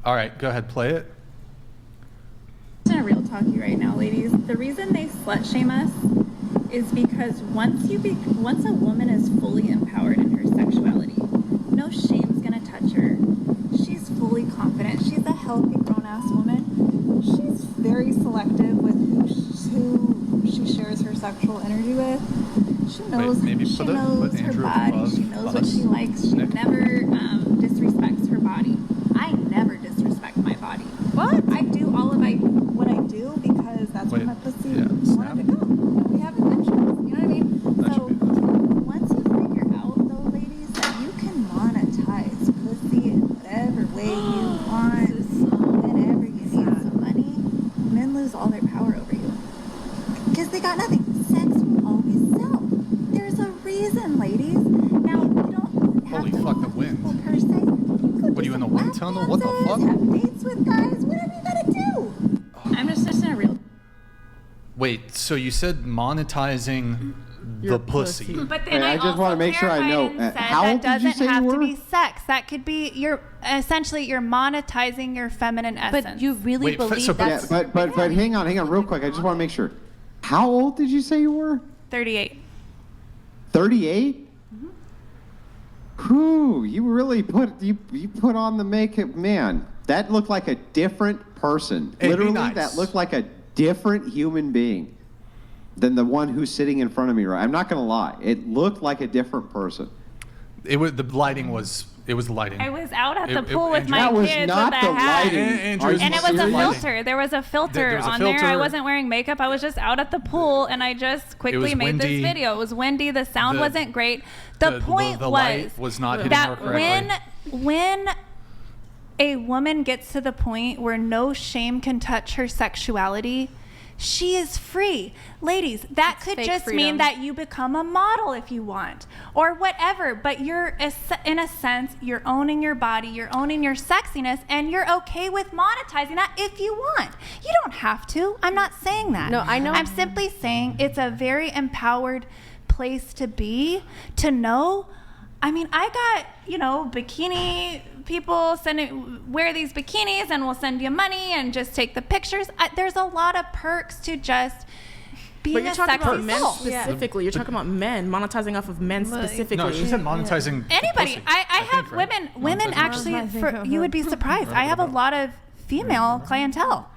All right, go ahead, play it. I'm gonna real talk you right now, ladies. The reason they slut shame us is because once a woman is fully empowered in her sexuality, no shame's gonna touch her. She's fully confident. She's a healthy grown-ass woman. She's very selective with who she shares her sexual energy with. She knows, she knows her body. She knows what she likes. She never disrespects her body. I never disrespect my body. What? I do all of what I do because that's where my pussy wanted to go. And we have adventures. You know what I mean? So once you figure out, though, ladies, that you can monetize pussy in whatever way you want, whenever you need some money, men lose all their power over you. Because they got nothing. Sex will always sell. There's a reason, ladies. Now, you don't have to fuck, the wind. Per se. What are you in the wind tunnel? What the fuck? Have dates with guys, whatever you gotta do. I'm just in a real. Wait, so you said monetizing the pussy. But then I just want to make sure I know. How old did you say you have were? to be sex. That could be essentially you're monetizing your feminine essence. But you really believe that's... Yeah, but hang on real quick. I just want to make sure. How old did you say you were? 38. 38? Whew, you really put on the makeup, man. That looked like a different person. Hey, Literally, nice. that looked like a different human being than the one who's sitting in front of me. Right? I'm not gonna lie. It looked like a different person. It was the lighting. It was the lighting. I was out at the pool with my that was kids not with a the hat. lighting. And it was a serious? filter. There was a filter was a on there. I filter. wasn't wearing makeup. I was just out at the pool, and I just quickly made windy. this video. It was windy. The sound wasn't great. The point the light was not hitting her that correctly. when a woman gets to the point where no shame can touch her sexuality, she is free. Ladies, that could just mean that you become a model if you want, or whatever, but you're, in a sense, you're owning your body, you're owning your sexiness, and you're okay with monetizing that if you want. You don't have to. I'm not saying that. No, I know. I'm simply saying it's a very empowered place to be, to know. I mean, I got, bikini people wear these bikinis and we'll send you money and just take the pictures. There's a lot of perks to just being a sexy about men soul. specifically. You're talking about men, monetizing off of men specifically. No, she said monetizing Anybody. I have women actually, you would be surprised. I have a lot of female clientele.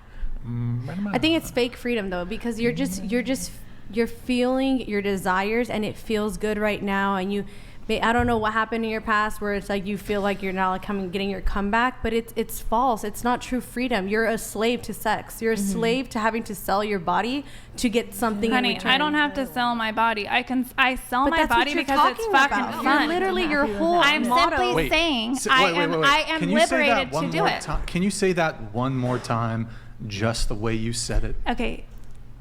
I think it's fake freedom though, because you're feeling your desires and it feels good right now, and I don't know what happened in your past where it's like you feel like you're now getting your comeback, but it's false. It's not true freedom. You're a slave to sex. You're a slave to having to sell your body to get something in return. I don't have to sell my body. I sell my body because it's fucking fun. You're literally your whole I'm motto. simply saying I am liberated to do it. Can you say that one more time, just the way you said it? Okay,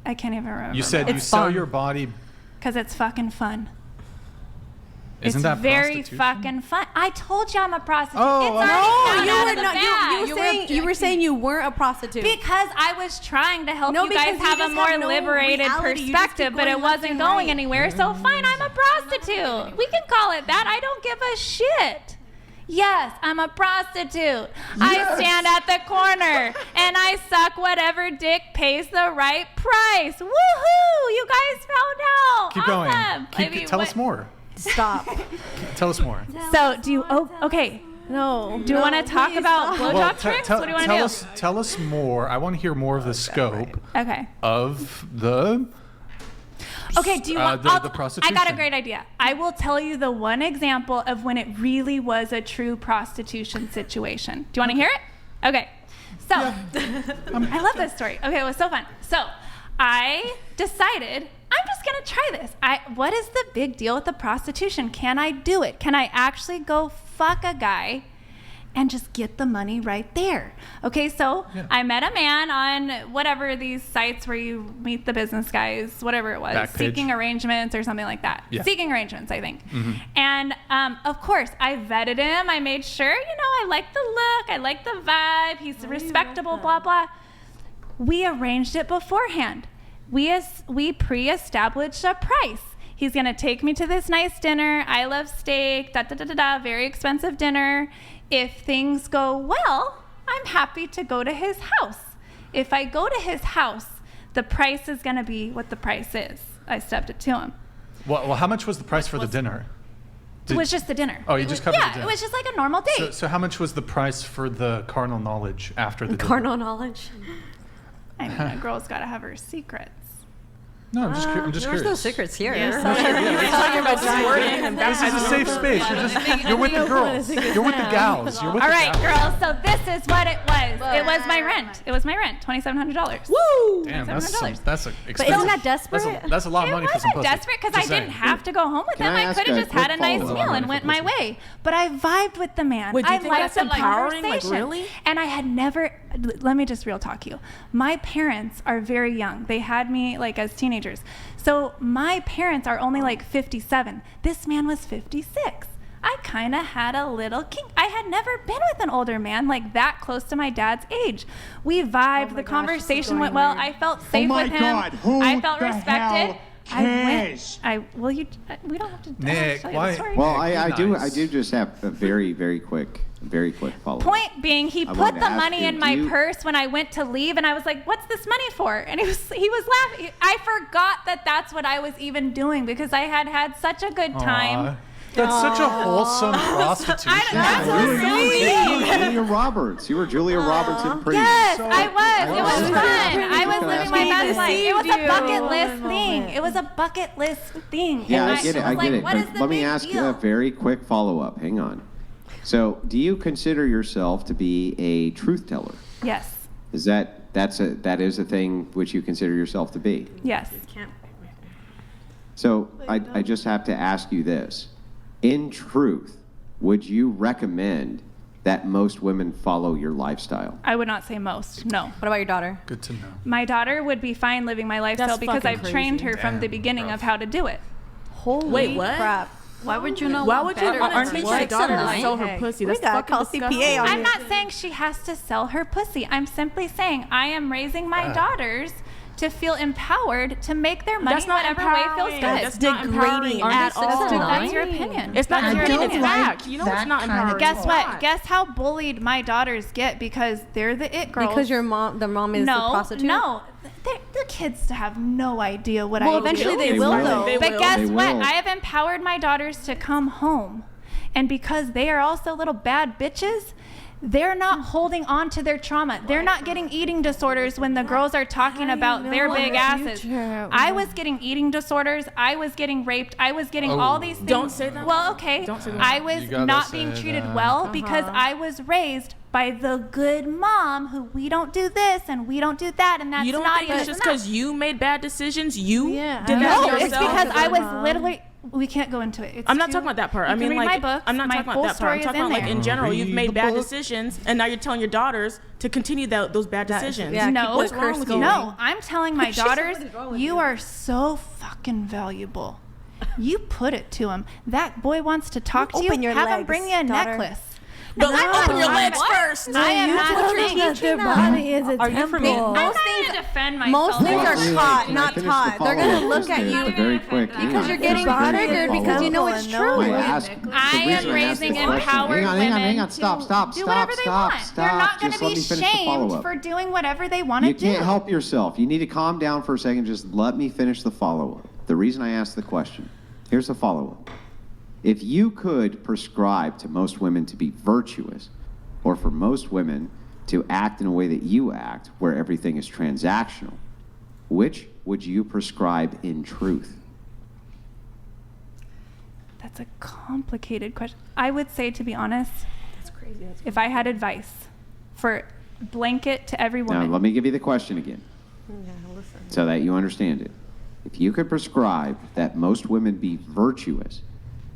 I can't even remember. You said you sell your body because it's fucking fun. Isn't that very prostitution? fucking fun. I told you I'm a prostitute. You were saying you weren't a prostitute. Because I was trying to help you guys have a more liberated perspective, but it wasn't going anywhere. So fine, I'm a prostitute. We can call it that. I don't give a shit. Yes, I'm a prostitute. Yes. I stand at the corner and I suck whatever dick pays the right price. Woohoo! You guys found out. Keep awesome. going. Tell us more. Stop. Tell us more. So do you? Oh, okay. No. Do you want to talk about blowjob tricks? What do you want to do? Tell us more. I want to hear more of the scope. Okay. Of the. Okay. Do you want the prostitution? I got a great idea. I will tell you the one example of when it really was a true prostitution situation. Do you want to hear it? Okay. So I love this story. Okay, it was so fun. So I decided I'm just going to try this. What is the big deal with the prostitution? Can I do it? Can I actually go fuck a guy and just get the money right there? Okay, so I met a man on whatever these sites where you meet the business guys, whatever it was, Backpage. Seeking Arrangements or something like that. Yeah. Seeking Arrangements, I think. Mm-hmm. And of course, I vetted him. I made sure, I like the look. I like the vibe. He's respectable, blah, blah. We arranged it beforehand. We pre-established a price. He's going to take me to this nice dinner. I love steak, very expensive dinner. If things go well, I'm happy to go to his house. If I go to his house, the price is going to be what the price is. I stepped it to him. Well, how much was the price for the dinner? It was just the dinner. Oh, you just covered the dinner. Yeah, it was just like a normal date. So how much was the price for the carnal knowledge after the dinner? Carnal knowledge. I mean, a girl's got to have her secrets. No, I'm just There's curious. no secrets here. We're talking about Jordan and This is a safe space. You're with the girls. You're with the gals. You're with All the right, gals. girls. So this is what it was. It was my rent. It was my rent. $2,700. Woo! Damn, $700. that's But isn't that desperate? That's a lot of money for some It wasn't pussy. desperate because Just I didn't saying. have to go home with Can him. I I ask could have a just had a quick nice follow-up? meal and went my way. But I vibed with the man. Wait, do you I think liked that's the empowering? Like, conversation. really? And I had never. Let me just real talk you. My parents are very young. They had me like as teenagers. So my parents are only like 57. This man was 56. I kind of had a little kink. I had never been with an older man like that close to my dad's age. We vibed. The conversation went well. I felt safe with him. I felt respected. We don't have to. Nick, tell you why- the story. Well, Be I nice. do just have a very quick follow-up. Point being, he I put wanted the to ask money you, in do my you- purse when I went to leave, and I was like, "What's this money for?" And he was laughing. I forgot that that's what I was even doing because I had had such a good time. Aw, that's such a wholesome prostitution. That's You so were sweet. Julia Roberts. You were Julia Roberts in Pretty. Yes, So- I was. It was Oh, fun. okay. I was Can I living ask my you- best life. It was a you. bucket list Moment. thing. It was a bucket list thing. Yeah, And I get it. was I like, get it. What is But the let me big ask you deal? a very quick follow-up. Hang on. So, do you consider yourself to be a truth teller? Yes. That is a thing which you consider yourself to be? Yes. So I just have to ask you this. In truth, would you recommend that most women follow your lifestyle? I would not say most. No. What about your daughter? Good to know. My daughter would be fine living my lifestyle That's because fucking I've trained crazy. her from the Damn, beginning rough. of how to do it. Holy Wait, what? crap. Why would you know? Why would you better want than to teach what? your daughter to Right? sell her Hey, pussy? we That's gotta fucking call disgusting. CPA on I'm not saying she has to sell her pussy. I'm simply saying I am raising my daughters to feel empowered to make their money That's not whatever way feels empowering. good. That's not Degrading. empowering Aren't at they all. 69? That's your opinion. It's not That's your empowering. It's opinion. fact. You know it's not empowering. Guess It's what? not. Guess how bullied my daughters get because they're the it girls. Because the mom is the prostitute? No, the kids have no idea what Well, I eventually do. they They will, will. though. They But will. guess They what? will. I have empowered my daughters to come home. And because they are also little bad bitches, they're not holding on to their trauma. They're not getting eating disorders when the girls are talking about their big asses. I was getting eating disorders. I was getting raped. I was getting all these things. Don't say that. Well, okay. Don't say that. I was You gotta not say being treated that. well because I was raised by the good mom who we don't do this and we don't do that and that's You don't not think even it's just because you made bad decisions? You Yeah. did No, that no, yourself? it's because I was Mom. literally. We can't go into it. It's I'm not too- talking about that part. You I can mean, read like, my books. I'm not My talking full about that part. I'm story is talking about, like, there. in general, you've Read made the bad book. decisions, and now you're telling your daughters to continue those bad decisions. yeah, No, What's wrong with you? no, I'm telling my daughters, what is wrong with you you? are so fucking valuable. You put it to him. That boy wants to talk to Open you. your Have him legs, bring you a daughter. necklace. But No, open your I'm legs what? first. I am You not told teaching them that their them. body is a Are you for me? temple. I'm Most not things, going to defend myself. most things are Wait, taught, can I not finish the taught. They're follow-up? gonna look at Just you a very quick. hang because on. you're getting Just a very triggered quick because you know follow-up. it's No. true. Wait, ask- I the reason am I asked raising this question- empowered hang on, women Stop. to do whatever they want. They're not going Just to let be me finish the shamed follow-up. for doing whatever they want to You do. can't help yourself. You need to calm down for a second. Just let me finish the follow-up. The reason I asked the question. Here's the follow-up. If you could prescribe to most women to be virtuous, or for most women to act in a way that you act, where everything is transactional, which would you prescribe in truth? That's a complicated question. I would say, to be honest, if I had advice for blanket to every Now, woman, let me give you the question again, so that you understand it. If you could prescribe that most women be virtuous,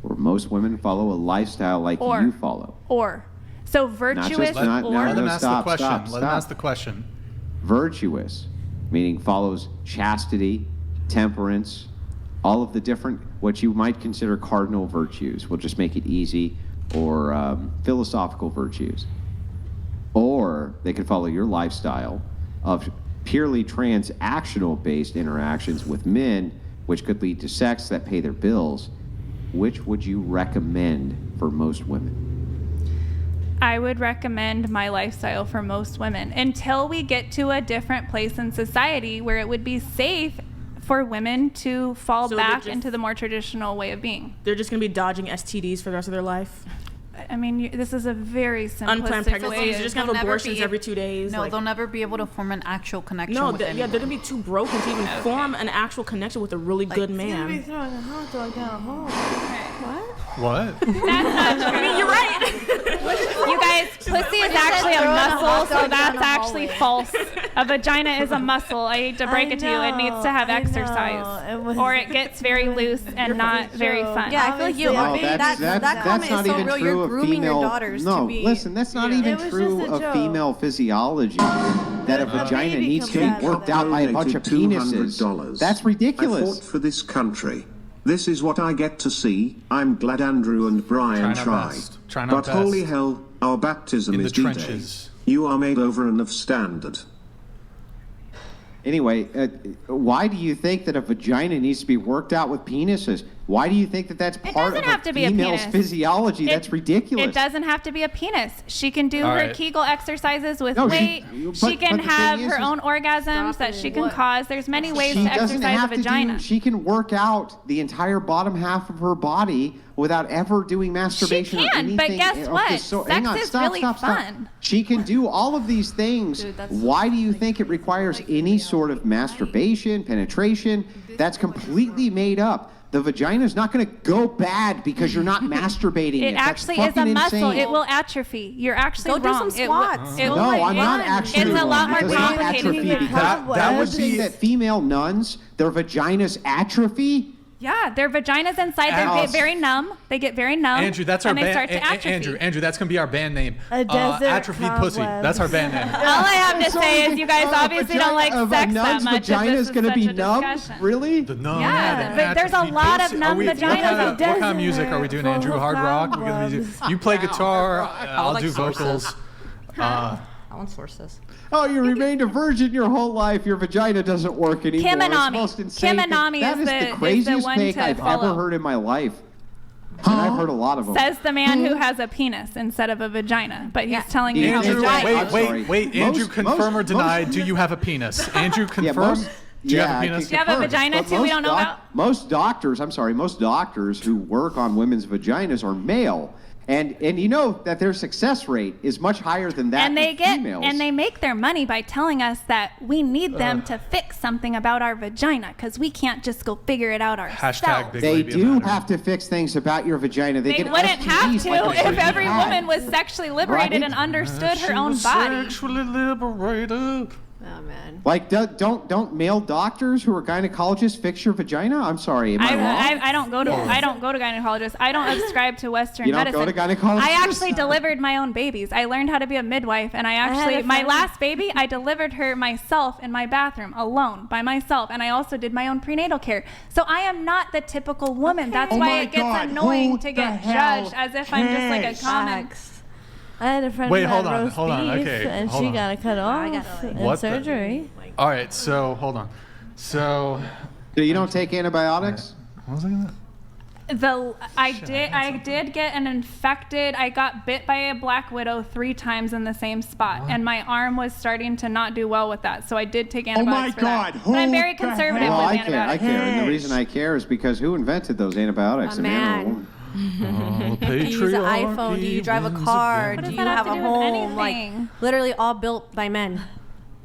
or most women follow a lifestyle like Or- you follow, so Not virtuous just- not- or no, Let him ask stop, the question. stop, Let him stop. ask the question. virtuous, meaning follows chastity, temperance, all of the different, what you might consider cardinal virtues. We'll just make it easy, or philosophical virtues. Or they could follow your lifestyle of purely transactional based interactions with men, which could lead to sex that pay their bills. Which would you recommend for most women? I would recommend my lifestyle for most women until we get to a different place in society where it would be safe for women to fall So they're back just- into the more traditional way of being. They're just going to be dodging STDs for the rest of their life. I mean, this is a very Unplanned simplistic pregnancies. way. They're just going to They'll have never abortions be- every 2 days. No, like- they'll never be able to form an actual connection No, with they're anyone. going to be too broken to even form an actual connection with a really good man. throwing a hot dog down home. What? That's not true. You're right. You guys, pussy is actually a throwing a muscle, hot so dog down that's a actually hallway. false. A vagina is a muscle. I hate to break it to you. It needs to have I know. exercise. It was- Or it gets very loose and not very fun. Yeah, I feel like you. No, that comment is not so even real. true You're of grooming female. your daughters no, to be. listen, that's not It even was true just a of joke. female physiology. That a vagina baby needs to comes be out of worked that. out by a bunch of penises. $200. That's I ridiculous. fought for this country. This is what I get to see. I'm glad Andrew and Brian Trying our tried. best. Trying our But best. holy hell, our baptism In the is D-Day. trenches. You are made over and of standard. Anyway, why do you think that a vagina needs to be worked out with penises? Why do you think that that's part doesn't of have a to be a female's penis. physiology? That's ridiculous. It doesn't have to be a penis. She can do All her right. Kegel exercises with No, weight. but She can the thing have is her own orgasms that she can cause. There's many ways She to doesn't exercise a have to vagina. do. She can work out the entire bottom half of her body without ever doing masturbation or can, anything. but guess Okay, what? so Sex hang on, is stop, really stop, stop. fun. She can do all of these things. Dude, that's Why do you think it requires any sort of masturbation, penetration? That's completely made up. The vagina is not going to go bad because you're not masturbating it. It That's actually is a fucking muscle. insane. it will atrophy. You're actually Go do wrong. some It will- squats. it No, will- I'm not it- actually It's a lot wrong. more It does not complicated atrophy than because that. That you're would saying be- that female nuns, their vaginas atrophy. Yeah, their vaginas inside, they Alice. get very numb. They get very numb. Andrew, that's our and they band. start to atrophy. Andrew, that's gonna be our band name. A desert Atrophy Pussy. cobweb. That's our band name. All I have to say is you guys obviously don't like a sex that nun's much. if vagina this is is going to such be a numb? discussion. Really? The numb. Yeah, the but there's a atrophy lot of pussy. numb Are we- vaginas. What kind of music are we doing, Andrew? Hard rock? We're gonna do. You play guitar. I'll like do sources. vocals. I want sources. Oh, you remained a virgin your whole life. Your vagina doesn't work anymore. Kim It's Anami. the most insane Kim thing. Anami That is is the the craziest one take to I've follow. ever heard in my life. And I've heard a lot of them. Says the man who has a penis instead of a vagina, but he's telling you how Andrew, vagina. I'm sorry. wait. Andrew, Most- confirm or most- deny? most- Do you have a penis? Andrew, Yeah, confirm. most, Do you have yeah, a I penis? can Do you have a confirm. vagina But too we most don't know about? Most doctors who work on women's vaginas are male. And you know that their success rate is much higher than that And they of get females. and they make their money by telling us that we need them to fix something about our vagina because we can't just go figure it out ourselves. Hashtag big They labia do matter. have to fix things about your vagina. They They get wouldn't have STDs to like if you every had. woman was sexually liberated Right? and understood She her own was body. Sexually liberated. Oh man. Like, don't male doctors who are gynecologists fix your vagina? I'm sorry, am I wrong? I don't go to gynecologists. I don't ascribe to Western You don't medicine. go to gynecologists? I actually delivered my own babies. I learned how to be a midwife, and had a my friend- last baby, I delivered her myself in my bathroom alone by myself, and I also did my own prenatal care. So I am not the typical woman. That's why it gets annoying to get judged as if I'm just like a common. Facts. I had a friend Wait, who hold had on, roast hold on, beef, okay, and hold she on. got it cut off in What the- surgery. All right, so hold on. So So you don't take antibiotics? what was I gonna? I did get I got bit by a black widow 3 times in the same spot, and my arm was starting to not do well with that. So I did take antibiotics for that. But I'm very conservative Well, with I care. I antibiotics. care. And the reason I care is because who invented those antibiotics? A A man or a man. woman? Do you use an iPhone? Do you drive a car? What Do does you that have have to a do with home? Like anything? literally all built by men.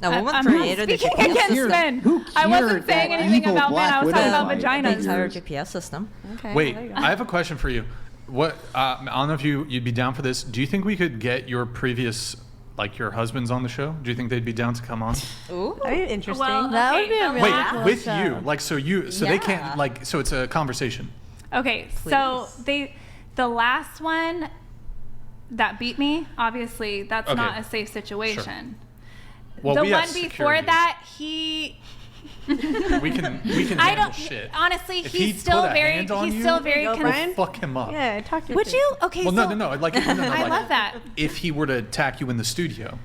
A woman I'm not created the speaking GPS against system. men. Who I wasn't cured saying that anything evil about men. Black I was Widow talking about fight? The vaginas. entire GPS system. Okay. Wait, there you go. I have a question for you. What I don't know if you'd be down for this. Do you think we could get your previous, like your husbands, on the show? Do you think they'd be down to come on? Ooh. That'd be interesting. Well, that okay, would be a the really last- cool Wait, with show. you, like so they Yeah. can't like so it's a conversation. Okay, so the last one that beat me, obviously that's Okay. not a safe situation. Well, The we have one before security. that, we can I handle don't. shit. Honestly, If he's he still put a very. hand on He's you, still very. Go, con- Brian. We'll fuck him up. Yeah, talk to Would you? Okay, Well, so no. Like, no, I like, love that. If he were to attack you in the studio,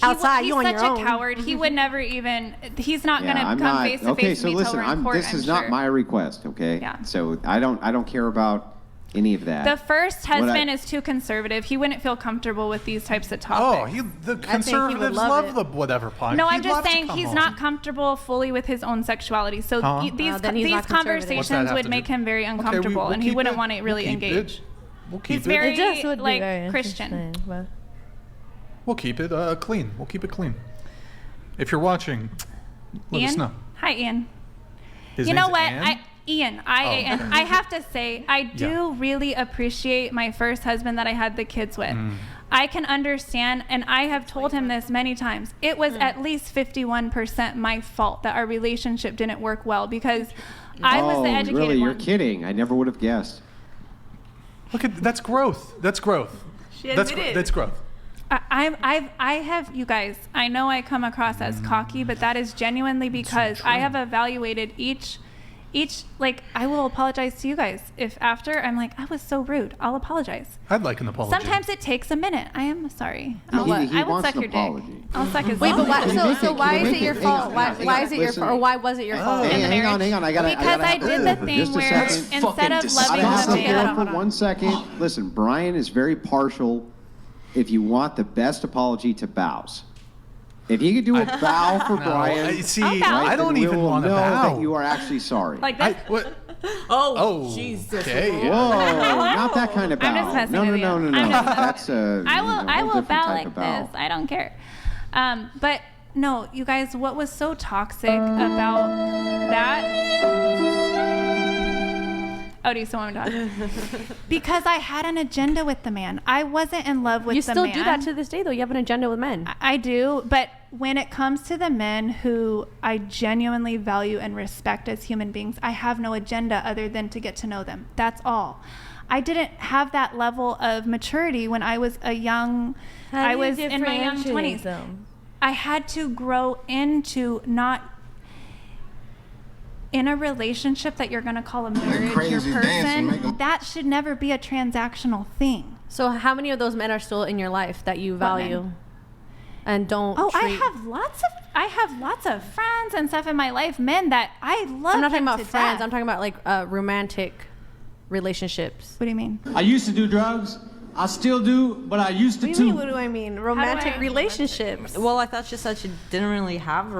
Outside, he's you on such your a own. coward. He would never even. He's not Yeah, gonna I'm come not. face to Okay, face so with me till listen, we're in court. this I'm is sure. not my request. Okay. Yeah. So I don't care about any of that. The first What husband is too conservative. He wouldn't feel comfortable with these types of topics. The conservatives love the whatever podcast. No, I'm just saying he's not comfortable fully with his own sexuality. So these then he's not conservative. conversations would make him very uncomfortable, and he wouldn't want to really engage. We'll keep He's it. very It just would be like very Christian. interesting, but- We'll keep it clean. We'll keep it clean. If you're watching, let us Ian? know. Hi, Ian. His You know name's what? Ann? Ian, I have to say, I do really appreciate my first husband that I had the kids with. I can understand, and I have told him this many times, it was at least 51% my fault that our relationship didn't work well because I was the educated really? You're one. kidding. I never would have guessed. Look at that's growth. That's growth. She admitted. That's growth. I have, you guys, I know I come across as cocky, but that is genuinely because I have evaluated each, like, I will apologize to you guys. If after I'm like, I was so rude, I'll apologize. I'd like an apology. Sometimes it takes a minute. I am sorry. He I will wants suck an your apology. dick. I'll suck his Wait, dick. but why, so why is it Make your it- fault? hang on, Why is it your listen. fault? Or why was it your fault? in the Hang on, marriage? hang on. Because I did the thing just a where second. instead of loving Stop the there man, for 1 second. Listen, Brian is very partial. If you want the best apology, to bows. If you could do a bow for Brian, See, I'll bow. I don't then even we'll want to know bow. that you are actually sorry. like I, that. what? Oh, Jesus. Okay. Whoa, not that kind of bow. I'm just messing no, with no, you. no, no, no. I'm just messing That's a I whole will different bow type like of bow. this. I don't care. But no, you guys, what was so toxic about that? Oh, do you still want me to talk? Because I had an agenda with the man. I wasn't in love with You the still man. do that to this day, though. You have an agenda with men. I do, but when it comes to the men who I genuinely value and respect as human beings, I have no agenda other than to get to know them. That's all. I didn't have that level of maturity when I was a young, I was in my young 20s. I had to grow into not in a relationship that you're going to call a marriage, your person, that should never be a transactional thing. So how many of those men are still in your life that you value men? and don't Oh, treat? I have lots of friends and stuff in my life, men that I love. I'm not talking them about to friends. death. I'm talking about like romantic relationships. What do you mean? I used to do drugs. I still do, but I used to What do you mean? too. What do I mean? Romantic I- relationships. Well, I thought she said she didn't really have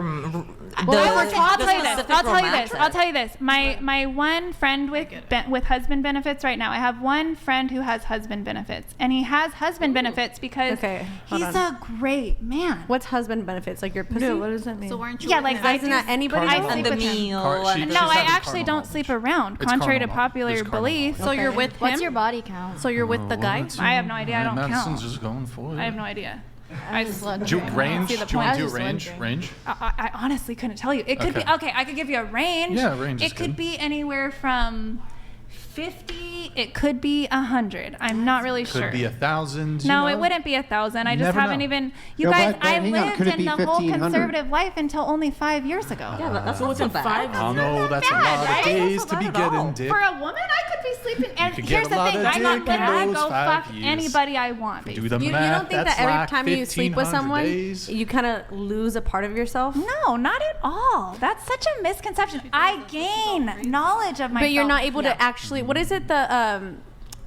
I'll tell you this. My one friend with husband benefits right now. I have one friend who has husband benefits, and he has husband benefits because hold he's on. a great man. What's husband benefits? Like your pussy? No, what does that mean? So weren't you? Yeah, like I Isn't that anybody? I Carnal. sleep and the with him. meal. She- and she's No, I having actually carnal don't sleep knowledge. around, It's contrary to carnal. popular It's carnal belief. knowledge. So you're with him. What's your body count? So you're with the guy? I have no idea. I don't Madison's count. just going for it. I have no idea. Range? Do you range? See the Do you want to point. do range? Range? I honestly couldn't tell you. It could be Okay. okay. I could give you a range. Yeah, range is It could good. be anywhere from 50. It could be 100. I'm not really Could sure. be 1,000. you No, know? it wouldn't be 1,000. I just Never haven't know. even. You No, guys, but I hang on. lived Could it in be the whole 1,500? conservative life until only 5 years ago. Yeah, that's So within 5 I know that's a bad, lot right? of days That's to not be bad at getting all. dick. For a woman, I could be sleeping. And could here's get a the lot thing: of I'm not dick gonna in go those 5 fuck years. anybody I want. Do Basically. the You math. don't think That's that every like time you sleep with 1,500 someone, days. you kind of lose a part of yourself? No, not at all. That's such a misconception. I gain knowledge of myself. But you're not able to actually. What is it?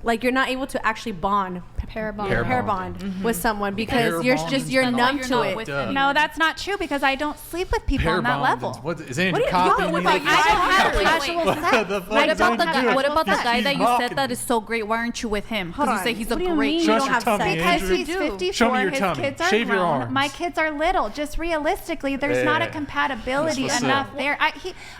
Like you're not able to actually bond. Pair bond. Pair bond with someone because Pair you're bond just and you're stuff. numb You're to not it. with him. No, that's not true because I don't sleep with people Pair on that bond. level. What is Andrew What copying are you- me? what I about don't have Wait, casual wait. sex. What the fuck Like, is don't Andrew have doing? casual What about the sex. guy that you Mocking said that is so great? Why aren't you with him? Hold Because you on. say he's What a do you great. mean? Show You us don't your have tummy, sex. Because Andrew. he's do. 54, Show me your his tummy. kids are Shave your grown. arms. My kids are little. Just realistically, there's not a Yeah. compatibility That's what's enough up. there.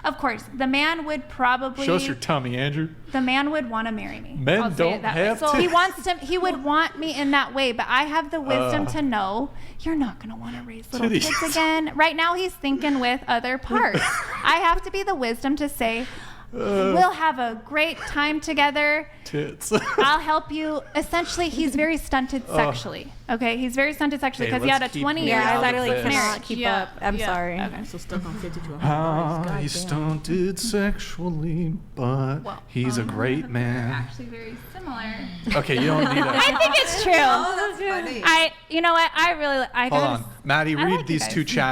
Of course, the man would probably. Show us your tummy, Andrew. The man would want to marry me. Men I'll say don't it that way. have So to. he wants to. He would want me in that way, but I have the wisdom to know you're not going to want to raise little Titties. kids again. Right now, he's thinking with other parts. I have to be the wisdom to say, we'll have a great time together. Tits. I'll help you. Essentially, he's very stunted sexually. Okay, he's very stunted sexually Hey, because he had a let's keep 20 moving year Yeah, I out of literally this. cannot keep Yeah. up. I'm Yeah. sorry. Okay. I'm so stuck on 50 to 100. Ah, he's stunted sexually, but he's a great man. Actually, very similar. Okay, you don't need a. I think it's true. Oh, that's funny. You know what? I really, I Hold gotta on, Maddie. I Read like you these guys. two chat